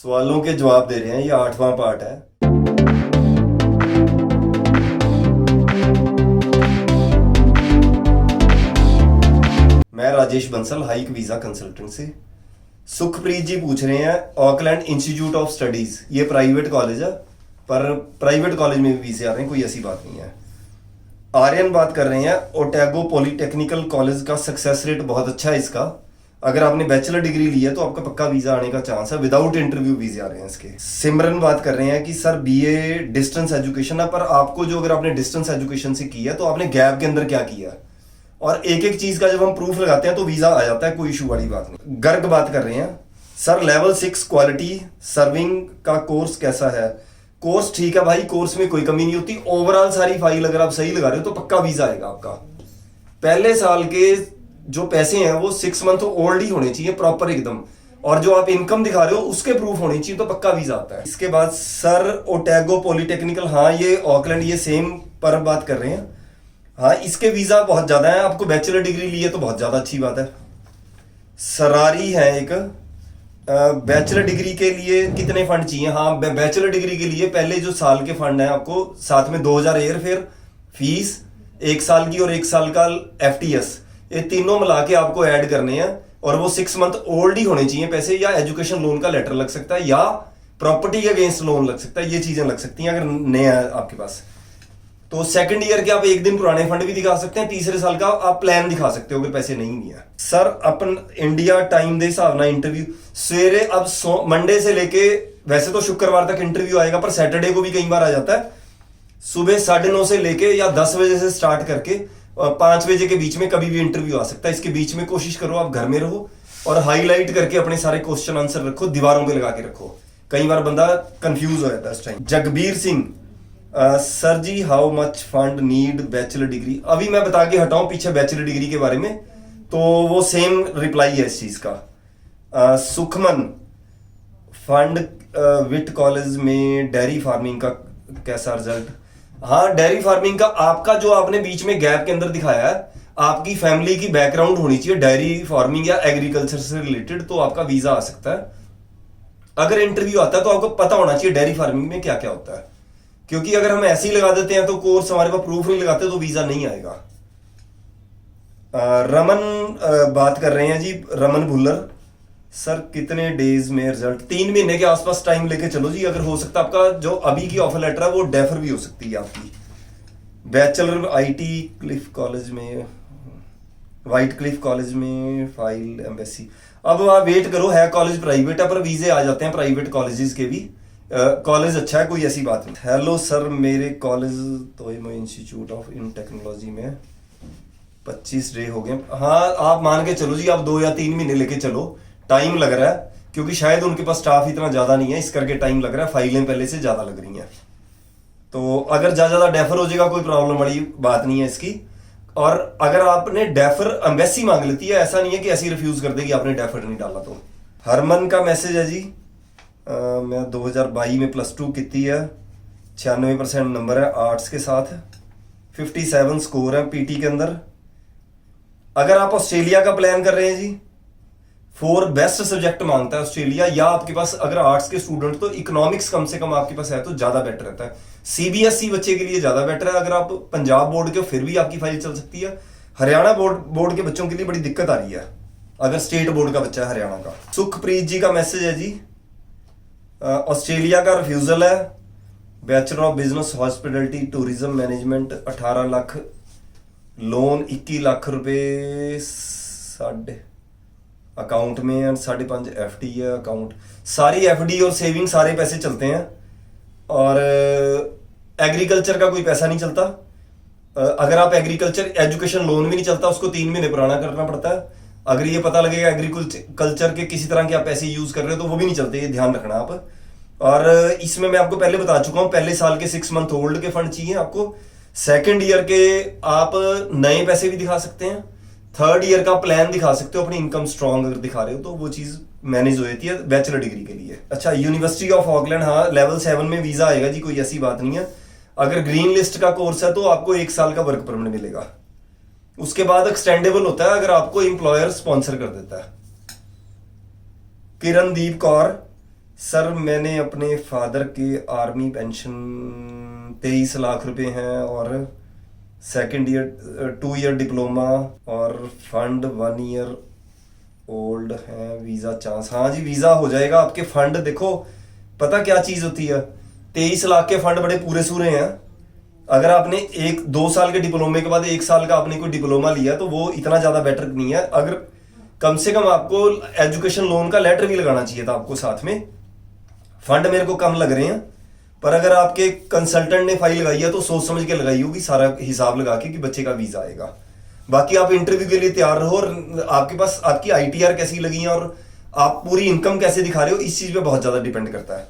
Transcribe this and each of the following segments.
सवालों के जवाब दे रहे हैं, ये 8वां पार्ट है। मैं Rajesh Bansal, hike visa consultant से। सुखप्रीत जी पूछ रहे हैं ऑकलैंड इंस्टीट्यूट ऑफ स्टडीज, ये प्राइवेट कॉलेज है, पर प्राइवेट कॉलेज में भी वीजे आ रहे हैं, कोई ऐसी बात नहीं है। आर्यन बात कर रहे हैं ओटैगो पॉलिटेक्निकल कॉलेज का सक्सेस रेट बहुत अच्छा है इसका। अगर आपने बैचलर डिग्री ली है तो आपका पक्का वीजा आने का चांस है, विदाउट इंटरव्यू वीजे आ रहे हैं इसके। सिमरन बात कर रहे हैं कि सर बीए डिस्टेंस एजुकेशन है, पर आपको जो अगर आपने डिस्टेंस एजुकेशन से किया तो आपने गैप के अंदर क्या किया, और एक एक चीज का जब हम प्रूफ लगाते हैं तो वीजा आ जाता है, कोई इशू वाली बात नहीं। गर्ग बात कर रहे हैं सर लेवल 6 क्वालिटी सर्विंग का कोर्स कैसा है। कोर्स ठीक है भाई, कोर्स में कोई कमी नहीं होती। ओवरऑल सारी फाइल अगर आप सही लगा रहे हो तो पक्का वीजा आएगा आपका। पहले साल के जो पैसे हैं वो 6 मंथ ओल्ड ही होने चाहिए प्रॉपर एकदम, और जो आप इनकम दिखा रहे हो उसके प्रूफ होने चाहिए, तो पक्का वीजा आता है। इसके बाद सर ओटैगो पॉलिटेक्निकल, हाँ ये ऑकलैंड, ये सेम पर बात कर रहे हैं। हाँ इसके वीजा बहुत ज्यादा है, आपको बैचलर डिग्री ली है तो बहुत ज्यादा अच्छी बात है। सरारी है एक, बैचलर डिग्री के लिए कितने फंड चाहिए। हाँ बैचलर डिग्री के लिए पहले जो साल के फंड है आपको, साथ में 2000 एयर फेयर फीस 1 साल की और 1 साल का FTS, ये तीनों मिला के आपको ऐड करने हैं, और वो 6 मंथ ओल्ड ही होने चाहिए पैसे, या एजुकेशन लोन का लेटर लग सकता है, या प्रॉपर्टी के अगेंस्ट लोन लग सकता है, ये चीजें लग सकती हैं अगर नया है आपके पास। तो सेकंड ईयर के आप 1 दिन पुराने फंड भी दिखा सकते हैं, तीसरे साल का आप प्लान दिखा सकते हो अगर पैसे नहीं भी है। सर अपन इंडिया टाइम दे हिसाब ना इंटरव्यू सवेरे, अब मंडे से लेके, वैसे तो शुक्रवार तक इंटरव्यू आएगा, पर सैटरडे को भी कई बार आ जाता है। सुबह 9:30 से लेके या 10 बजे से स्टार्ट करके 5 बजे के बीच में कभी भी इंटरव्यू आ सकता है। इसके बीच में कोशिश करो आप घर में रहो, और हाईलाइट करके अपने सारे क्वेश्चन आंसर रखो, दीवारों पे लगा के रखो, कई बार बंदा कंफ्यूज हो जाता है इस time. Jagbir Singh, sir ji how much fund need bachelor degree. अभी मैं बता के हटाऊं पीछे बैचलर डिग्री के बारे में, तो वो सेम रिप्लाई है इस चीज का। सुखमन, फंड विट कॉलेज में डेयरी फार्मिंग का कैसा रिजल्ट। हाँ डेयरी फार्मिंग का आपका जो आपने बीच में गैप के अंदर दिखाया है, आपकी फैमिली की बैकग्राउंड होनी चाहिए डेयरी फार्मिंग या एग्रीकल्चर से रिलेटेड, तो आपका वीजा आ सकता है। अगर इंटरव्यू आता है तो आपको पता होना चाहिए डेयरी फार्मिंग में क्या क्या होता है, क्योंकि अगर हम ऐसे ही लगा देते हैं तो कोर्स हमारे पास प्रूफ नहीं लगाते तो वीजा नहीं आएगा। रमन बात कर रहे हैं जी, रमन भुल्लर, सर कितने डेज में रिजल्ट। 3 महीने के आसपास टाइम लेके चलो जी, अगर हो सकता आपका जो अभी की ऑफर लेटर है वो डेफर भी हो सकती है आपकी। बैचलर IT क्लिफ कॉलेज में, वाइट क्लिफ कॉलेज में फाइल एम्बेसी। अब आप वेट करो, है कॉलेज प्राइवेट है पर वीजे आ जाते हैं प्राइवेट कॉलेजेस के भी। कॉलेज अच्छा है, कोई ऐसी बात नहीं। हेलो सर, मेरे कॉलेज तो इंस्टीट्यूट ऑफ इन टेक्नोलॉजी में 25 डे हो गए। हाँ आप मान के चलो जी, आप 2 या 3 महीने लेके चलो, टाइम लग रहा है क्योंकि शायद उनके पास स्टाफ इतना ज्यादा नहीं है, इस करके टाइम लग रहा है, फाइलें पहले से ज्यादा लग रही हैं। तो अगर ज्यादा डेफर हो जाएगा कोई प्रॉब्लम वाली बात नहीं है इसकी। और अगर आपने डेफर एम्बेसी मांग लेती है, ऐसा नहीं है कि ऐसी रिफ्यूज कर देगी आपने डेफर नहीं डाला तो। हरमन का मैसेज है जी, मैं 2022 में +2 की है, 96% नंबर है आर्ट्स के साथ, 57 स्कोर है PT के अंदर। अगर आप ऑस्ट्रेलिया का प्लान कर रहे हैं जी, 4 बेस्ट सब्जेक्ट मांगता है ऑस्ट्रेलिया, या आपके पास अगर आर्ट्स के स्टूडेंट तो इकोनॉमिक्स कम से कम आपके पास है तो ज्यादा बेटर रहता है। CBSE बच्चे के लिए ज्यादा बेटर है। अगर आप पंजाब बोर्ड के हो फिर भी आपकी फाइल चल सकती है। हरियाणा बोर्ड के बच्चों के लिए बड़ी दिक्कत आ रही है अगर स्टेट बोर्ड का बच्चा है हरियाणा का। सुखप्रीत जी का मैसेज है जी, ऑस्ट्रेलिया का रिफ्यूजल है, bachelor of business hospitality tourism management 18 lakh loan, 21 lakh रुपए साढ़े अकाउंट में है, 5.5 FD है अकाउंट। सारी FD और सेविंग सारे पैसे चलते हैं, और एग्रीकल्चर का कोई पैसा नहीं चलता। अगर आप एग्रीकल्चर एजुकेशन लोन भी नहीं चलता, उसको 3 महीने पुराना करना पड़ता है। अगर ये पता लगेगा एग्रीकल्चर के किसी तरह के आप पैसे यूज कर रहे हो तो वो भी नहीं चलते, ये ध्यान रखना आप। और इसमें मैं आपको पहले बता चुका हूं, पहले साल के 6 मंथ ओल्ड के फंड चाहिए आपको। सेकंड ईयर के आप नए पैसे भी दिखा सकते हैं, थर्ड ईयर का प्लान दिखा सकते हो, अपनी इनकम स्ट्रॉन्ग अगर दिखा रहे हो तो वो चीज मैनेज हो जाती है बैचलर डिग्री के लिए। अच्छा, यूनिवर्सिटी ऑफ ऑकलैंड, हाँ लेवल 7 में वीजा आएगा जी, कोई ऐसी बात नहीं है। अगर ग्रीन लिस्ट का कोर्स है तो आपको 1 साल का वर्क परमिट मिलेगा, उसके बाद एक्सटेंडेबल होता है अगर आपको एम्प्लॉयर स्पॉन्सर कर देता है। किरणदीप कौर, सर मैंने अपने फादर के आर्मी पेंशन 23 लाख रुपए हैं और सेकंड ईयर 2 ईयर डिप्लोमा और फंड 1 ईयर ओल्ड है, वीज़ा चांस। हाँ जी वीज़ा हो जाएगा आपके। फंड देखो पता क्या चीज़ होती है, 23 लाख के फंड बड़े पूरे सूरे हैं। अगर आपने 1-2 साल के डिप्लोमे के बाद 1 साल का आपने कोई डिप्लोमा लिया तो वो इतना ज़्यादा बेटर नहीं है। अगर कम से कम आपको एजुकेशन लोन का लेटर भी लगाना चाहिए था आपको साथ में। फंड मेरे को कम लग रहे हैं, पर अगर आपके कंसल्टेंट ने फाइल लगाई है तो सोच समझ के लगाई होगी, सारा हिसाब लगा के कि बच्चे का वीज़ा आएगा। बाकी आप इंटरव्यू के लिए तैयार रहो और आपके पास आपकी ITR कैसी लगी है और आप पूरी इनकम कैसे दिखा रहे हो, इस चीज़ पे बहुत ज़्यादा डिपेंड करता है।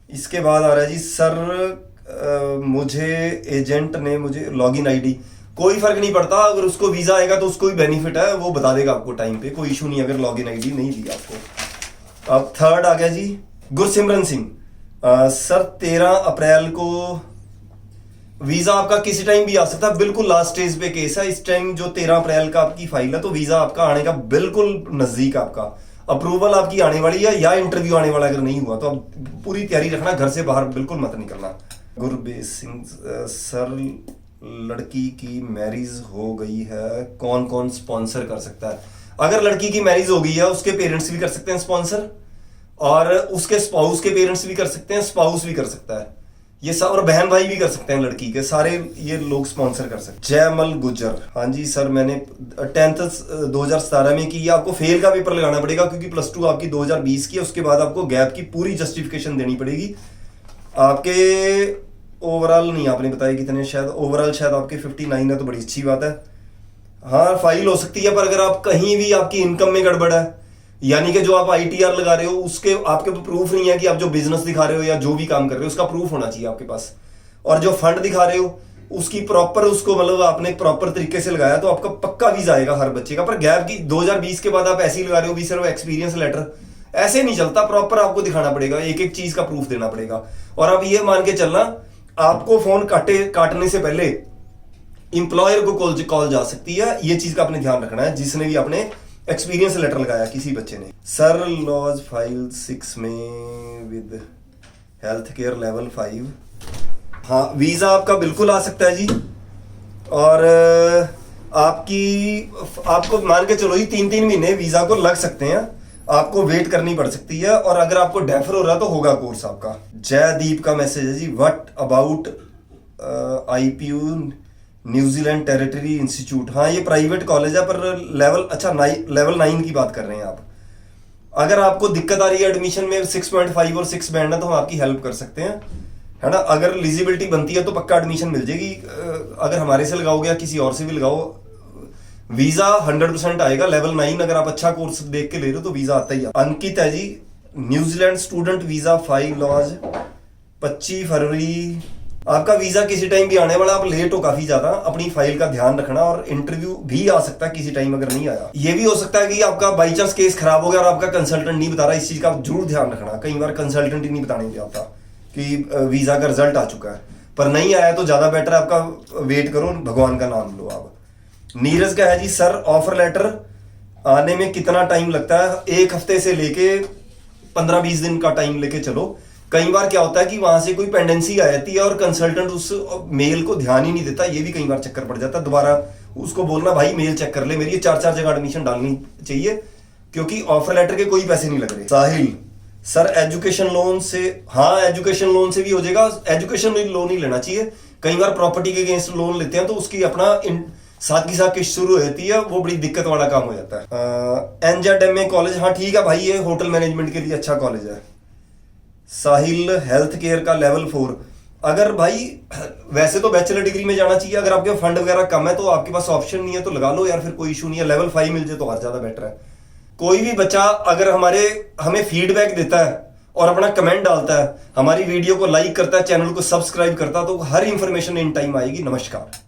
इसके बाद आ रहा है जी सर मुझे एजेंट ने मुझे लॉगिन ID, कोई फर्क नहीं पड़ता, अगर उसको वीज़ा आएगा तो उसको भी बेनिफिट है, वो बता देगा आपको टाइम पे, कोई इशू नहीं अगर लॉगिन ID नहीं दी आपको। अब थर्ड आ गया जी गुरसिमरन सिंह। सर 13 अप्रैल को वीज़ा आपका किसी टाइम भी आ सकता है, बिल्कुल लास्ट स्टेज पे केस है इस टाइम। जो 13 अप्रैल का आपकी फाइल है तो वीज़ा आपका आने का बिल्कुल नज़दीक, आपका अप्रूवल आपकी आने वाली है या इंटरव्यू आने वाला। अगर नहीं हुआ तो अब पूरी तैयारी रखना, घर से बाहर बिल्कुल मत निकलना। गुरबेज सिंह सर लड़की की मैरिज हो गई है, कौन कौन स्पॉन्सर कर सकता है? अगर लड़की की मैरिज हो गई है उसके पेरेंट्स भी कर सकते हैं स्पॉन्सर, और उसके स्पाउस के पेरेंट्स भी कर सकते हैं, स्पाउस भी कर सकता है ये सब, और बहन भाई भी कर सकते हैं लड़की के, सारे ये लोग स्पॉन्सर कर सकते हैं। जयमल गुज्जर, हाँ जी सर मैंने 10th 2017 में की है, आपको फेल का पेपर लगाना पड़ेगा क्योंकि +2 आपकी 2020 की है, उसके बाद आपको गैप की पूरी जस्टिफिकेशन देनी पड़ेगी। आपके ओवरऑल नहीं आपने बताया कितने, शायद ओवरऑल शायद आपके 59 है, तो बड़ी अच्छी बात है। हाँ फाइल हो सकती है, पर अगर आप कहीं भी आपकी इनकम में गड़बड़ है, यानी कि जो आप ITR लगा रहे हो उसके आपके प्रूफ नहीं है कि आप जो बिजनेस दिखा रहे हो या जो भी काम कर रहे हो उसका प्रूफ होना चाहिए आपके पास, और जो फंड दिखा रहे हो उसकी प्रॉपर उसको मतलब आपने प्रॉपर तरीके से लगाया तो आपका पक्का वीजा आएगा हर बच्चे का। पर गैप की 2020 के बाद आप ऐसे ही लगा रहे हो भी सिर्फ एक्सपीरियंस लेटर, ऐसे नहीं चलता, प्रॉपर आपको दिखाना पड़ेगा, एक एक चीज का प्रूफ देना पड़ेगा। और अब ये मान के चलना आपको फोन काटने से पहले इंप्लॉयर को कॉल जा सकती है, ये चीज का आपने ध्यान रखना है जिसने भी आपने एक्सपीरियंस लेटर लगाया किसी बच्चे ने। सर लॉज फाइल 6 में विद हेल्थ केयर लेवल 5, हाँ वीजा आपका बिल्कुल आ सकता है जी। और आपको मान के चलो जी 3-3 महीने वीजा को लग सकते हैं, आपको वेट करनी पड़ सकती है, और अगर आपको डेफर हो रहा तो होगा कोर्स आपका। जयदीप का मैसेज है जी, what about IPU New Zealand territory institute, हाँ ये प्राइवेट कॉलेज है पर लेवल 9 की बात कर रहे हैं आप। अगर आपको दिक्कत आ रही है एडमिशन में 6.5 और 6 बैंड है तो हम आपकी हेल्प कर सकते हैं, है ना। अगर एलिजिबिलिटी बनती है तो पक्का एडमिशन मिल जाएगी, अगर हमारे से लगाओगे या किसी और से भी लगाओ वीजा 100% आएगा। लेवल 9 अगर आप अच्छा कोर्स देख के ले रहे हो तो वीजा आता ही है। अंकित है जी, New Zealand student visa file lodge 25 फरवरी, आपका वीजा किसी टाइम भी आने वाला, आप लेट हो काफी ज्यादा, अपनी फाइल का ध्यान रखना। और इंटरव्यू भी आ सकता है किसी टाइम अगर नहीं आया, ये भी हो सकता है कि आपका बाई चांस केस खराब हो गया और आपका कंसल्टेंट नहीं बता रहा, इस चीज का जरूर ध्यान रखना। कई बार कंसल्टेंट ही नहीं बताने देता कि वीजा का रिजल्ट आ चुका है, पर नहीं आया तो ज्यादा बेटर है आपका वेट करो, भगवान का नाम लो आप। नीरज का है जी, सर ऑफर लेटर आने में कितना टाइम लगता है? 1 हफ्ते से लेके 15-20 दिन का टाइम लेके चलो। कई बार क्या होता है कि वहां से कोई पेंडेंसी आ जाती है और कंसल्टेंट उस मेल को ध्यान ही नहीं देता, ये भी कई बार चक्कर पड़ जाता है। दोबारा उसको बोलना भाई मेल चेक कर ले मेरी, 4-4 जगह एडमिशन डालनी चाहिए क्योंकि ऑफर लेटर के कोई पैसे नहीं लग रहे। साहिल, सर एजुकेशन लोन से, हाँ एजुकेशन लोन से भी हो जाएगा, एजुकेशन लोन ही लेना चाहिए। कई बार प्रॉपर्टी के अगेंस्ट लोन लेते हैं तो उसकी अपना साथ की साथ किस्त शुरू हो जाती है, वो बड़ी दिक्कत वाला काम हो जाता है। NZMA कॉलेज, हाँ ठीक है भाई, ये होटल मैनेजमेंट के लिए अच्छा कॉलेज है। साहिल, हेल्थ केयर का लेवल 4, अगर भाई वैसे तो बैचलर डिग्री में जाना चाहिए, अगर आपके फंड वगैरह कम है तो आपके पास ऑप्शन नहीं है तो लगा लो यार, फिर कोई इशू नहीं है। लेवल 5 मिल जाए तो और ज्यादा बेटर है। कोई भी बच्चा अगर हमें फीडबैक देता है और अपना कमेंट डालता है, हमारी वीडियो को लाइक करता है, चैनल को सब्सक्राइब करता है, तो हर इंफॉर्मेशन इन टाइम आएगी। नमस्कार।